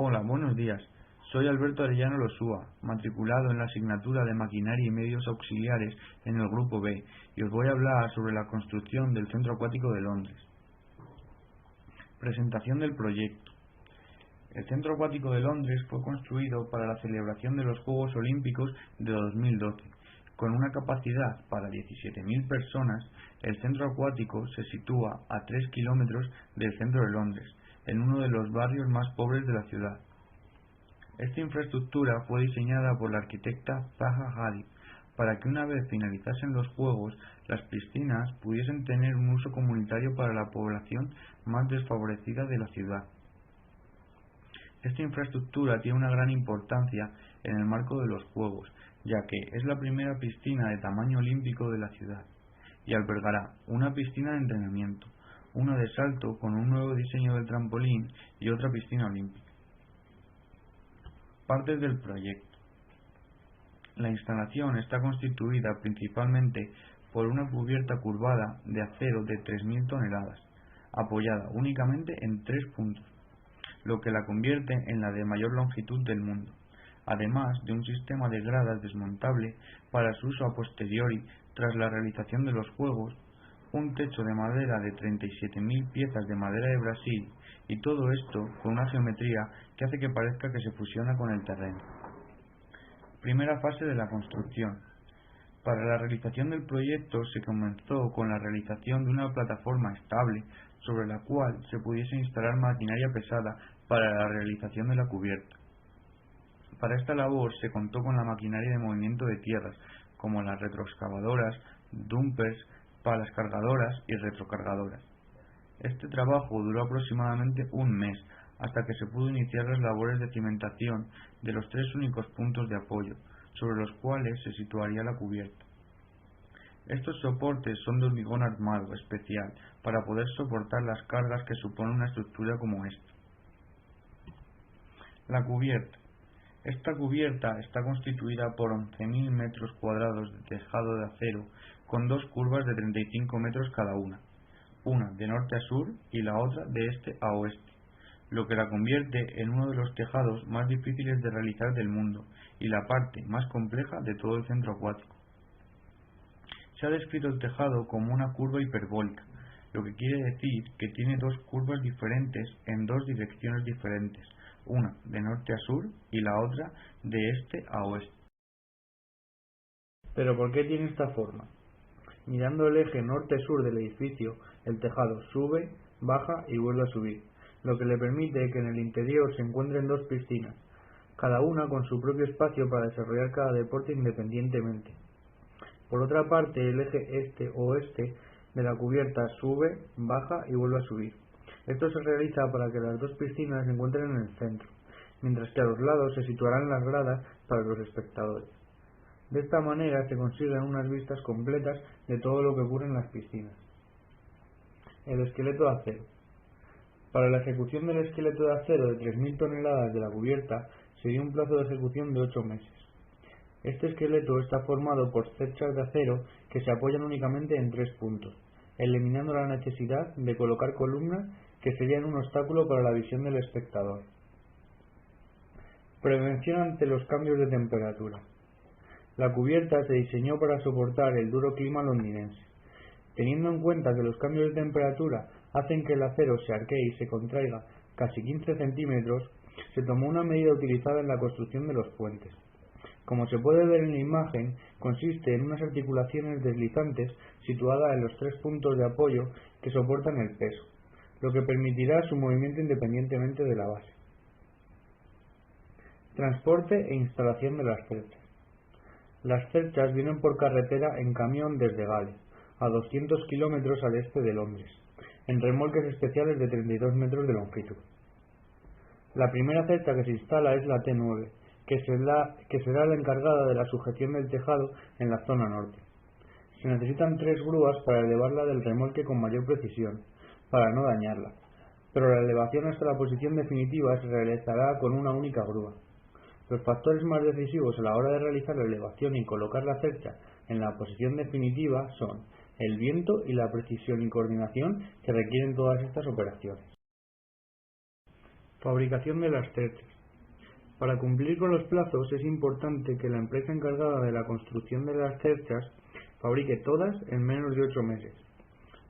Hola, buenos días. Soy Alberto Arellano Losúa, matriculado en la asignatura de Maquinaria y Medios Auxiliares en el Grupo B, y os voy a hablar sobre la construcción del Centro Acuático de Londres. Presentación del proyecto. El Centro Acuático de Londres fue construido para la celebración de los Juegos Olímpicos de 2012. Con una capacidad para 17.000 personas, el centro acuático se sitúa a 3 kilómetros del centro de Londres, en uno de los barrios más pobres de la ciudad. Esta infraestructura fue diseñada por la arquitecta Zaha Hadid para que una vez finalizasen los Juegos, las piscinas pudiesen tener un uso comunitario para la población más desfavorecida de la ciudad. Esta infraestructura tiene una gran importancia en el marco de los Juegos, ya que es la primera piscina de tamaño olímpico de la ciudad, y albergará una piscina de entrenamiento, una de salto con un nuevo diseño del trampolín y otra piscina olímpica. Partes del proyecto. La instalación está constituida principalmente por una cubierta curvada de acero de 3.000 toneladas, apoyada únicamente en 3 puntos, lo que la convierte en la de mayor longitud del mundo, además de un sistema de gradas desmontable para su uso a posteriori tras la realización de los Juegos, un techo de madera de 37.000 piezas de madera de Brasil, y todo esto con una geometría que hace que parezca que se fusiona con el terreno. Primera fase de la construcción. Para la realización del proyecto se comenzó con la realización de una plataforma estable sobre la cual se pudiese instalar maquinaria pesada para la realización de la cubierta. Para esta labor se contó con la maquinaria de movimiento de tierras, como las retroexcavadoras, dumpers, palas cargadoras y retrocargadoras. Este trabajo duró aproximadamente un mes, hasta que se pudo iniciar las labores de cimentación de los 3 únicos puntos de apoyo, sobre los cuales se situaría la cubierta. Estos soportes son de hormigón armado especial para poder soportar las cargas que supone una estructura como esta. La cubierta. Esta cubierta está constituida por 11.000 metros cuadrados de tejado de acero con 2 curvas de 35 metros cada una de norte a sur y la otra de este a oeste, lo que la convierte en uno de los tejados más difíciles de realizar del mundo y la parte más compleja de todo el centro acuático. Se ha descrito el tejado como una curva hiperbólica, lo que quiere decir que tiene 2 curvas diferentes en 2 direcciones diferentes, una de norte a sur y la otra de este a oeste. ¿Pero por qué tiene esta forma? Mirando el eje norte-sur del edificio, el tejado sube, baja y vuelve a subir, lo que le permite que en el interior se encuentren 2 piscinas, cada una con su propio espacio para desarrollar cada deporte independientemente. Por otra parte, el eje este-oeste de la cubierta sube, baja y vuelve a subir. Esto se realiza para que las 2 piscinas se encuentren en el centro, mientras que a los lados se situarán las gradas para los espectadores. De esta manera se consiguen unas vistas completas de todo lo que ocurre en las piscinas. El esqueleto de acero. Para la ejecución del esqueleto de acero de 3.000 toneladas de la cubierta se dio un plazo de ejecución de 8 meses. Este esqueleto está formado por cerchas de acero que se apoyan únicamente en 3 puntos, eliminando la necesidad de colocar columnas que serían un obstáculo para la visión del espectador. Prevención ante los cambios de temperatura. La cubierta se diseñó para soportar el duro clima londinense. Teniendo en cuenta que los cambios de temperatura hacen que el acero se arquee y se contraiga casi 15 centímetros, se tomó una medida utilizada en la construcción de los puentes. Como se puede ver en la imagen, consiste en unas articulaciones deslizantes situadas en los 3 puntos de apoyo que soportan el peso, lo que permitirá su movimiento independientemente de la base. Transporte e instalación de las cerchas. Las cerchas vienen por carretera en camión desde Gales, a 200 kilómetros al este de Londres, en remolques especiales de 32 metros de longitud. La primera cercha que se instala es la T9, que será la encargada de la sujeción del tejado en la zona norte. Se necesitan 3 grúas para elevarla del remolque con mayor precisión, para no dañarla, pero la elevación hasta la posición definitiva se realizará con una única grúa. Los factores más decisivos a la hora de realizar la elevación y colocar la cercha en la posición definitiva son el viento y la precisión y coordinación que requieren todas estas operaciones. Fabricación de las cerchas. Para cumplir con los plazos es importante que la empresa encargada de la construcción de las cerchas fabrique todas en menos de 8 meses.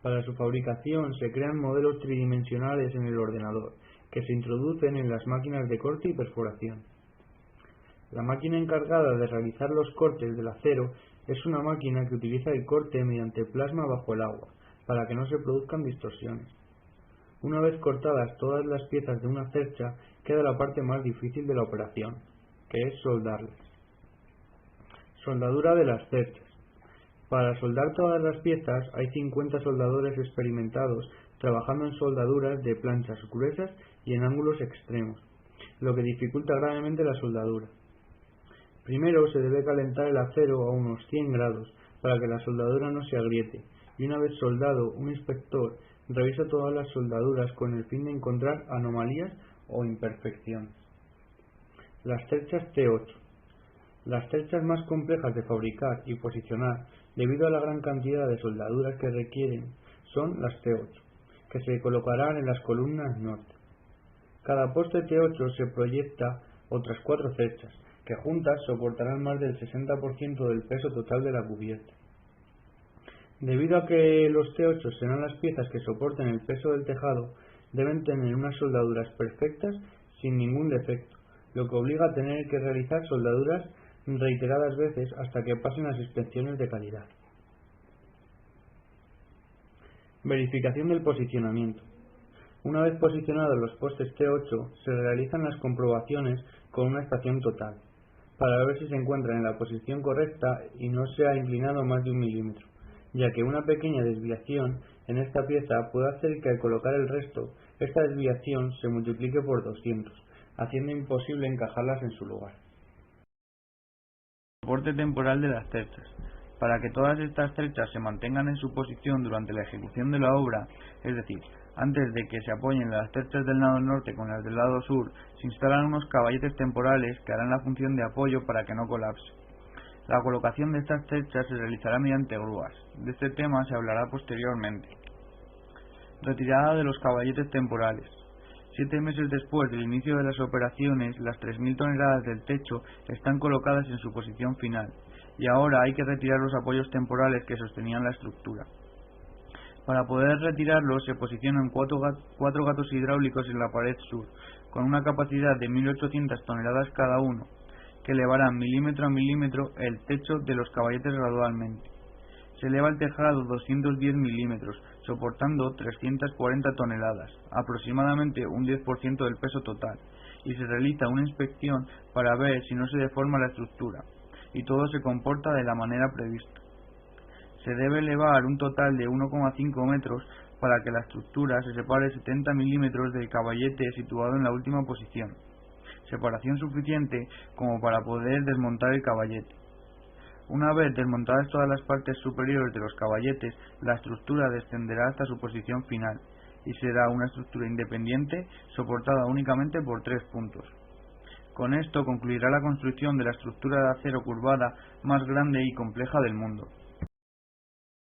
Para su fabricación se crean modelos tridimensionales en el ordenador, que se introducen en las máquinas de corte y perforación. La máquina encargada de realizar los cortes del acero es una máquina que utiliza el corte mediante plasma bajo el agua, para que no se produzcan distorsiones. Una vez cortadas todas las piezas de una cercha, queda la parte más difícil de la operación, que es soldarlas. Soldadura de las cerchas. Para soldar todas las piezas hay 50 soldadores experimentados trabajando en soldaduras de planchas gruesas y en ángulos extremos, lo que dificulta gravemente la soldadura. Primero se debe calentar el acero a unos 100 grados para que la soldadura no se agriete, y una vez soldado, un inspector revisa todas las soldaduras con el fin de encontrar anomalías o imperfecciones. Las cerchas T8. Las cerchas más complejas de fabricar y posicionar, debido a la gran cantidad de soldaduras que requieren, son las T8, que se colocarán en las columnas norte. Cada poste T8 se proyecta otras 4 cerchas, que juntas soportarán más del 60% del peso total de la cubierta. Debido a que los T8 serán las piezas que soporten el peso del tejado, deben tener unas soldaduras perfectas sin ningún defecto, lo que obliga a tener que realizar soldaduras reiteradas veces hasta que pasen las inspecciones de calidad. Verificación del posicionamiento. Una vez posicionados los postes T8, se realizan las comprobaciones con una estación total, para ver si se encuentran en la posición correcta y no se ha inclinado más de 1 milímetro, ya que una pequeña desviación en esta pieza puede hacer que al colocar el resto, esta desviación se multiplique por 200, haciendo imposible encajarlas en su lugar. Soporte temporal de las cerchas. Para que todas estas cerchas se mantengan en su posición durante la ejecución de la obra, es decir, antes de que se apoyen las cerchas del lado norte con las del lado sur, se instalan unos caballetes temporales que harán la función de apoyo para que no colapse. La colocación de estas cerchas se realizará mediante grúas. De este tema se hablará posteriormente. Retirada de los caballetes temporales. 7 meses después del inicio de las operaciones, las 3.000 toneladas del techo están colocadas en su posición final, y ahora hay que retirar los apoyos temporales que sostenían la estructura. Para poder retirarlos se posicionan 4 gatos hidráulicos en la pared sur, con una capacidad de 1.800 toneladas cada uno, que elevarán milímetro a milímetro el techo de los caballetes gradualmente. Se eleva el tejado 210 milímetros, soportando 340 toneladas, aproximadamente un 10% del peso total, y se realiza una inspección para ver si no se deforma la estructura, y todo se comporta de la manera prevista. Se debe elevar un total de 1,5 metros para que la estructura se separe 70 milímetros del caballete situado en la última posición, separación suficiente como para poder desmontar el caballete. Una vez desmontadas todas las partes superiores de los caballetes, la estructura descenderá hasta su posición final y será una estructura independiente soportada únicamente por 3 puntos. Con esto concluirá la construcción de la estructura de acero curvada más grande y compleja del mundo.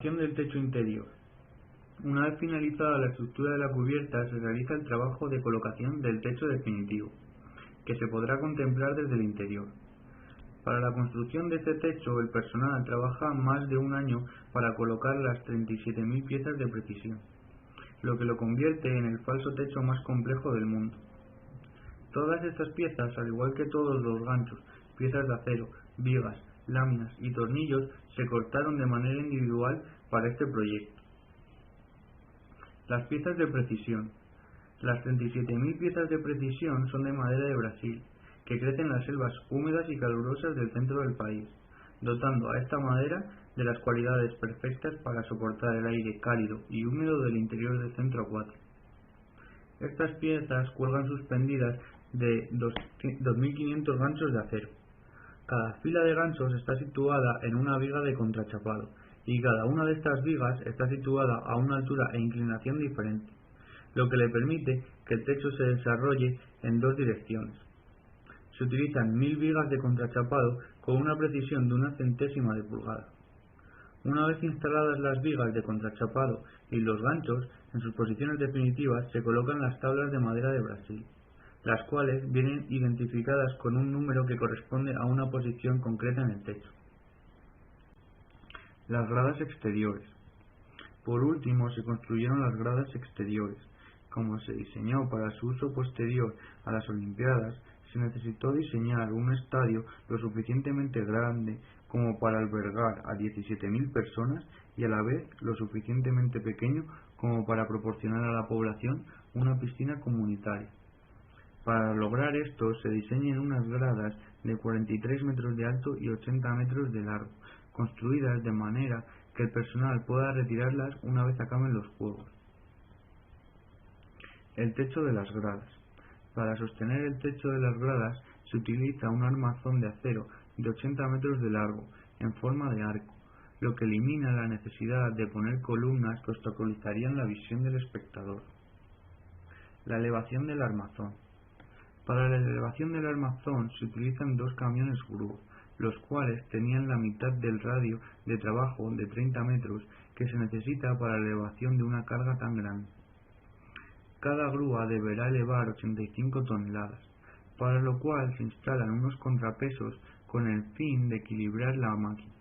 Del techo interior. Una vez finalizada la estructura de la cubierta, se realiza el trabajo de colocación del techo definitivo, que se podrá contemplar desde el interior. Para la construcción de este techo, el personal trabaja más de un año para colocar las 37.000 piezas de precisión, lo que lo convierte en el falso techo más complejo del mundo. Todas estas piezas, al igual que todos los ganchos, piezas de acero, vigas, láminas y tornillos, se cortaron de manera individual para este proyecto. Las piezas de precisión. Las 37.000 piezas de precisión son de madera de Brasil, que crece en las selvas húmedas y calurosas del centro del país, dotando a esta madera de las cualidades perfectas para soportar el aire cálido y húmedo del interior del centro acuático. Estas piezas cuelgan suspendidas de 2.500 ganchos de acero. Cada fila de ganchos está situada en una viga de contrachapado, y cada una de estas vigas está situada a una altura e inclinación diferente, lo que le permite que el techo se desarrolle en 2 direcciones. Se utilizan 1.000 vigas de contrachapado con una precisión de 1/100ª de pulgada. Una vez instaladas las vigas de contrachapado y los ganchos, en sus posiciones definitivas se colocan las tablas de madera de Brasil, las cuales vienen identificadas con un número que corresponde a una posición concreta en el techo. Las gradas exteriores. Por último, se construyeron las gradas exteriores. Como se diseñó para su uso posterior a las Olimpiadas, se necesitó diseñar un estadio lo suficientemente grande como para albergar a 17.000 personas y a la vez lo suficientemente pequeño como para proporcionar a la población una piscina comunitaria. Para lograr esto, se diseñan unas gradas de 43 metros de alto y 80 metros de largo, construidas de manera que el personal pueda retirarlas una vez acaben los juegos. El techo de las gradas. Para sostener el techo de las gradas se utiliza un armazón de acero de 80 metros de largo, en forma de arco, lo que elimina la necesidad de poner columnas que obstaculizarían la visión del espectador. La elevación del armazón. Para la elevación del armazón se utilizan dos camiones grúa, los cuales tenían la mitad del radio de trabajo de 30 metros que se necesita para la elevación de una carga tan grande. Cada grúa deberá elevar 85 toneladas, para lo cual se instalan unos contrapesos con el fin de equilibrar la máquina,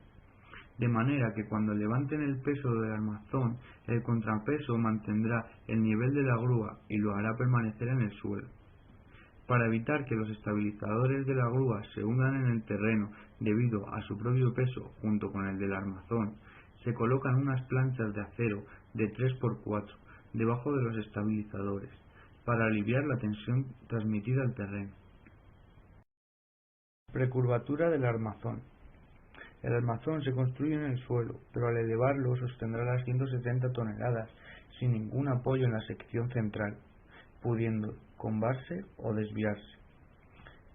de manera que cuando levanten el peso del armazón, el contrapeso mantendrá el nivel de la grúa y lo hará permanecer en el suelo. Para evitar que los estabilizadores de la grúa se hundan en el terreno debido a su propio peso junto con el del armazón, se colocan unas planchas de acero de 3×4 debajo de los estabilizadores, para aliviar la tensión transmitida al terreno. Precurvatura del armazón. El armazón se construye en el suelo, pero al elevarlo sostendrá las 170 toneladas sin ningún apoyo en la sección central, pudiendo combarse o desviarse.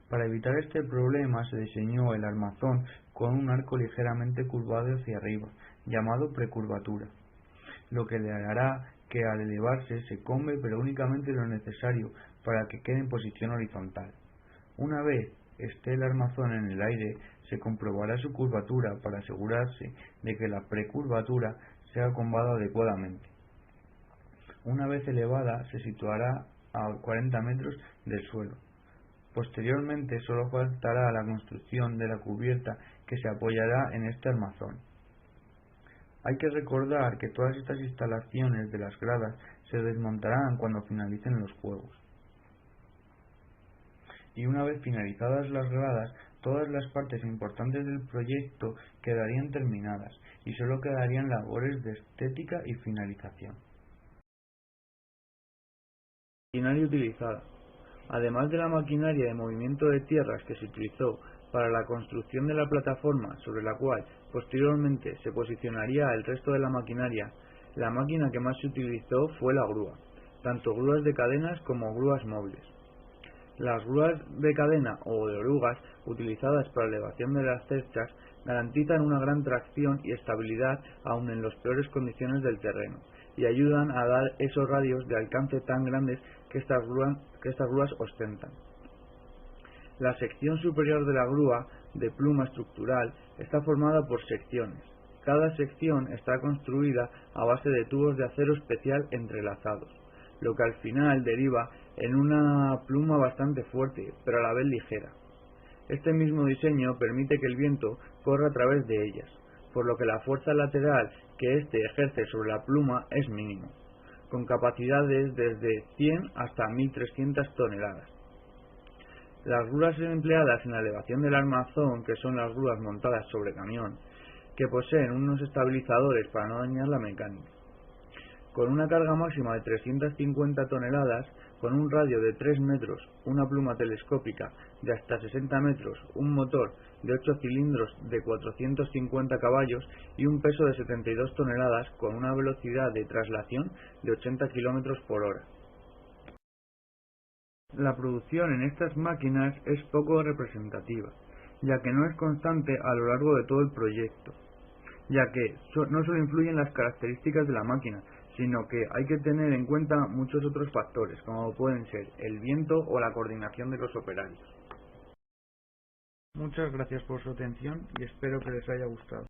Para evitar este problema se diseñó el armazón con un arco ligeramente curvado hacia arriba, llamado precurvatura, lo que le hará que al elevarse se combe pero únicamente lo necesario para que quede en posición horizontal. Una vez esté el armazón en el aire, se comprobará su curvatura para asegurarse de que la precurvatura sea combada adecuadamente. Una vez elevada, se situará a 40 metros del suelo. Posteriormente, solo faltará la construcción de la cubierta que se apoyará en este armazón. Hay que recordar que todas estas instalaciones de las gradas se desmontarán cuando finalicen los juegos. Y una vez finalizadas las gradas, todas las partes importantes del proyecto quedarían terminadas y solo quedarían labores de estética y finalización. Maquinaria utilizada. Además de la maquinaria de movimiento de tierras que se utilizó para la construcción de la plataforma sobre la cual posteriormente se posicionaría el resto de la maquinaria, la máquina que más se utilizó fue la grúa, tanto grúas de cadenas como grúas móviles. Las grúas de cadena o de orugas utilizadas para la elevación de las cerchas garantizan una gran tracción y estabilidad aun en las peores condiciones del terreno y ayudan a dar esos radios de alcance tan grandes que estas grúas ostentan. La sección superior de la grúa, de pluma estructural, está formada por secciones. Cada sección está construida a base de tubos de acero especial entrelazados, lo que al final deriva en una pluma bastante fuerte, pero a la vez ligera. Este mismo diseño permite que el viento corra a través de ellas, por lo que la fuerza lateral que éste ejerce sobre la pluma es mínimo, con capacidades desde 100 hasta 1300 toneladas. Las grúas empleadas en la elevación del armazón, que son las grúas montadas sobre camión, que poseen unos estabilizadores para no dañar la mecánica. Con una carga máxima de 350 toneladas, con un radio de 3 metros, una pluma telescópica de hasta 60 metros, un motor de 8 cilindros de 450 caballos y un peso de 72 toneladas con una velocidad de traslación de 80 km por hora. La producción en estas máquinas es poco representativa, ya que no es constante a lo largo de todo el proyecto, ya que no solo influyen las características de la máquina, sino que hay que tener en cuenta muchos otros factores, como pueden ser el viento o la coordinación de los operarios. Muchas gracias por su atención y espero que les haya gustado.